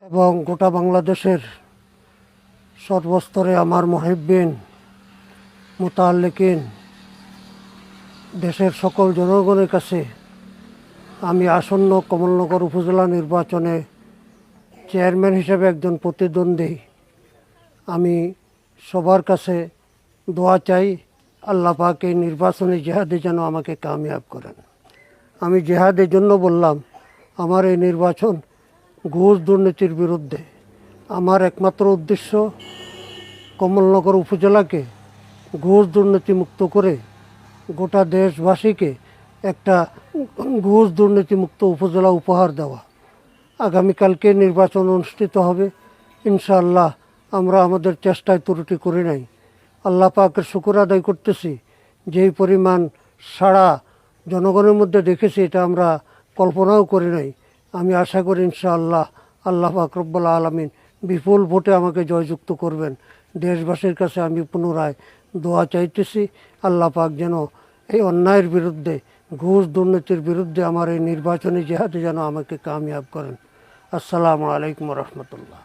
এবং গোটা বাংলাদেশের সর্বস্তরে আমার মুহিব্বিন মুতাআল্লিকিন দেশের সকল জনগণের কাছে আমি আসন্ন কমলনগর উপজেলা নির্বাচনে চেয়ারম্যান হিসেবে একজন প্রতিদ্বন্দ্বী। আমি সবার কাছে দোয়া চাই, আল্লাহ পাক এই নির্বাচনী জেহাদে যেন আমাকে কামিয়াব করেন। আমি জেহাদের জন্য বললাম, আমার এই নির্বাচন ঘুষ দুর্নীতির বিরুদ্ধে। আমার একমাত্র উদ্দেশ্য কমলনগর উপজেলাকে ঘুষ দুর্নীতি মুক্ত করে গোটা দেশবাসীকে একটা ঘুষ দুর্নীতিমুক্ত উপজেলা উপহার দেওয়া। আগামীকালকে নির্বাচন অনুষ্ঠিত হবে ইনশাআল্লাহ। আমরা আমাদের চেষ্টায় ত্রুটি করি নাই। আল্লাহ পাকের শুকর আদায় করতেছি, যেই পরিমাণ সাড়া জনগণের মধ্যে দেখেছি এটা আমরা কল্পনাও করি নাই। আমি আশা করি ইনশাআল্লাহ আল্লাহ পাক রব্বুল আলামিন বিপুল ভোটে আমাকে জয়যুক্ত করবেন। দেশবাসীর কাছে আমি পুনরায় দোয়া চাইতেছি, আল্লাহ পাক যেন এই অন্যায়ের বিরুদ্ধে, ঘুষ দুর্নীতির বিরুদ্ধে আমার এই নির্বাচনী জেহাদে যেন আমাকে কামিয়াব করেন। আসসালামু আলাইকুম রহমতুল্লাহ।